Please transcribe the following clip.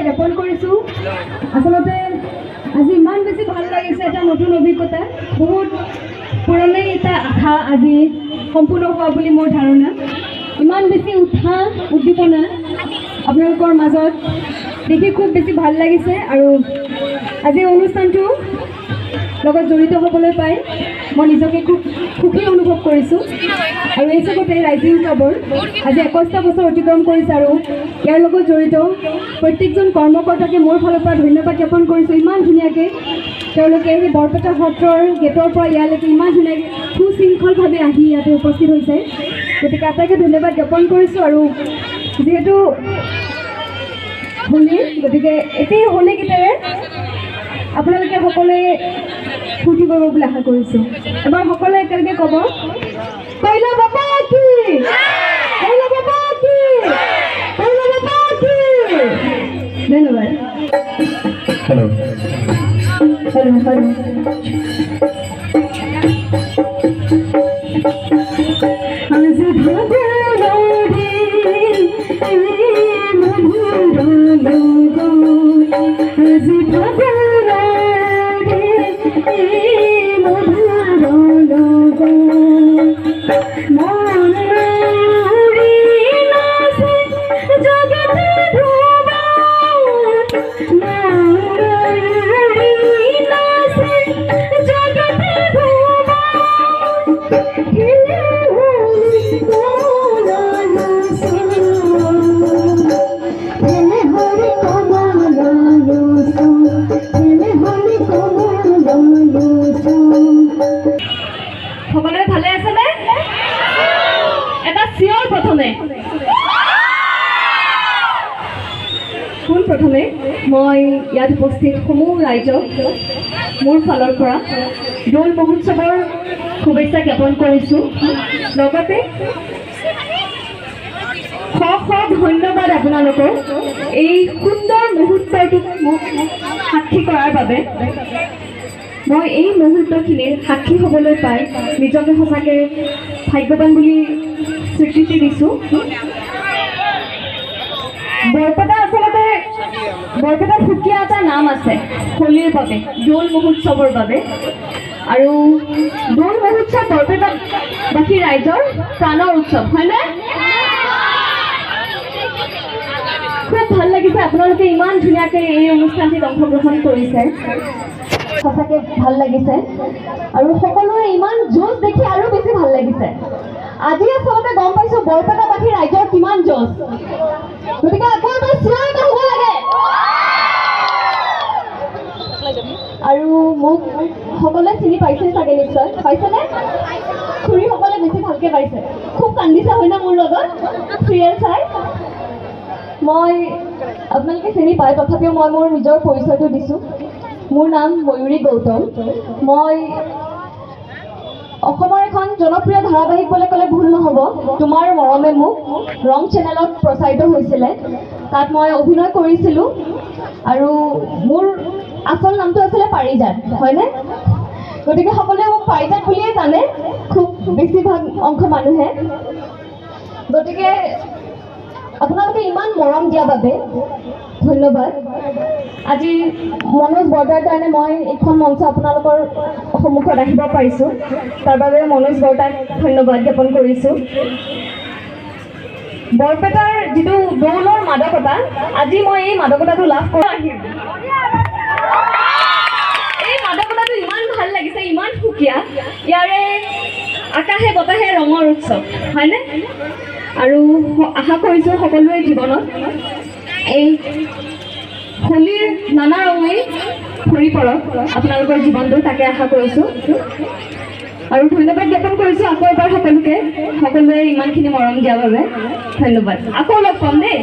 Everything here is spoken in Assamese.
জ্ঞাপন কৰিছোঁ। আচলতে আজি ইমান বেছি ভাল লাগিছে, এটা নতুন অভিজ্ঞতা, বহুত পুৰণি এটা আশা আজি সম্পূৰ্ণ হোৱা বুলি মোৰ ধাৰণা। ইমান বেছি উৎসাহ উদ্দীপনা আপোনালোকৰ মাজত দেখি খুব বেছি ভাল লাগিছে আৰু আজি অনুষ্ঠানটো লগত জড়িত হ'বলৈ পাই মই নিজকে খুব সুখী অনুভৱ কৰিছোঁ। আৰু এই চবতে ৰাইজিং ক্লাবৰ আজি 21টা বছৰ অতিক্ৰম কৰিছে আৰু ইয়াৰ লগত জড়িত প্ৰত্যেকজন কৰ্মকৰ্তাকে মোৰ ফালৰ পৰা ধন্যবাদ জ্ঞাপন কৰিছোঁ। ইমান ধুনীয়াকৈ তেওঁলোকে সেই বৰপেটা সত্ৰৰ গেটৰ পৰা ইয়ালৈকে ইমান ধুনীয়াকৈ সুশৃংখলভাৱে আহি ইয়াতে উপস্থিত হৈছে, গতিকে আটাইকে ধন্যবাদ জ্ঞাপন কৰিছোঁ। আৰু যিহেতু হোলী, গতিকে এটি হোলী গীতেৰে আপোনালোকে সকলোৱে ফূৰ্তি কৰিব বুলি আশা কৰিছোঁ। এবাৰ সকলোৱে একেলগে ক'ব, কৈলা বাবা কি, কৈলা বাবা কি, কৈলা বাবা কি। ধন্যবাদ। Hello' hello' hello'. সকলোৱে ভালে আছেনে? এটা চিঞৰ প্ৰথমে। পোনপ্ৰথমে মই ইয়াত উপস্থিত সমূহ ৰাইজক মোৰ ফালৰ পৰা দৌল মহোৎসৱৰ শুভেচ্ছা জ্ঞাপন কৰিছোঁ। লগতে শ শ ধন্যবাদ আপোনালোকক এই সুন্দৰ মুহূৰ্তটোক মোক সাক্ষী কৰাৰ বাবে। মই এই মুহূৰ্তখিনিৰ সাক্ষী হ'বলৈ পাই নিজকে সঁচাকৈ ভাগ্যৱান বুলি স্বীকৃতি দিছোঁ। বৰপেটা আচলতে বৰপেটাৰ সুকীয়া এটা নাম আছে হোলীৰ বাবে, দৌল মহোৎসৱৰ বাবে। আৰু দৌল মহোৎসৱ বৰপেটাবাসী ৰাইজৰ প্ৰাণৰ উৎসৱ, হয়নে? খুব ভাল লাগিছে আপোনালোকে ইমান ধুনীয়াকৈ এই অনুষ্ঠানটিত অংশগ্ৰহণ কৰিছে, সঁচাকৈ ভাল লাগিছে। আৰু সকলোৰে ইমান জোচ দেখি আৰু বেছি ভাল লাগিছে। আজি আচলতে গম পাইছোঁ বৰপেটাবাসী ৰাইজৰ কিমান জোচ, গতিকে আকৌ এবাৰ চিঞৰ এটা হ'ব লাগে। আৰু মোক সকলোৱে চিনি পাইছে চাগে, নিশ্চয় পাইছেনে? খুৰীসকলে বেছি ভালকৈ পাইছে। খুব কান্দিছে হয় না মোৰ লগত চিৰিয়েল চাই? মই আপোনালোকে চিনি পায়, তথাপিও মই মোৰ নিজৰ পৰিচয়টো দিছোঁ। মোৰ নাম ময়ূৰী গৌতম। মই অসমৰ এখন জনপ্ৰিয় ধাৰাবাহিক বুলি ক'লে ভুল নহ'ব, তোমাৰ মৰমে মোক, ৰং চেনেলত প্ৰচাৰিত হৈছিলে। তাত মই অভিনয় কৰিছিলোঁ আৰু মোৰ আচল নামটো আছিলে পাৰিজাত, হয়নে? গতিকে সকলোৱে মোক পাৰিজাত বুলিয়ে জানে, খুব বেছিভাগ অংশ মানুহে। গতিকে আপোনালোকে ইমান মৰম দিয়াৰ বাবে ধন্যবাদ। আজি মনোজ বৰদাৰ কাৰণে মই এইখন মঞ্চ আপোনালোকৰ সন্মুখত আহিব পাৰিছোঁ, তাৰ বাবে মনোজ বৰদাক ধন্যবাদ জ্ঞাপন কৰিছোঁ। বৰপেটাৰ যিটো দৌলৰ মাদকতা, আজি মই এই মাদকতাটো লাভ কৰি আহিম। এই মাদকতাটো ইমান ভাল লাগিছে, ইমান সুকীয়া, ইয়াৰে আকাশে বতাহে ৰঙৰ উৎসৱ, হয়নে? আৰু আশা কৰিছোঁ সকলোৱে জীৱনত এই হোলীৰ নানা ৰঙেই ভৰি পৰক আপোনালোকৰ জীৱনটো, তাকে আশা কৰিছোঁ। আৰু ধন্যবাদ জ্ঞাপন কৰিছোঁ আকৌ এবাৰ সকলোৱে ইমানখিনি মৰম দিয়াৰ বাবে। ধন্যবাদ, আকৌ লগ পাম দেই।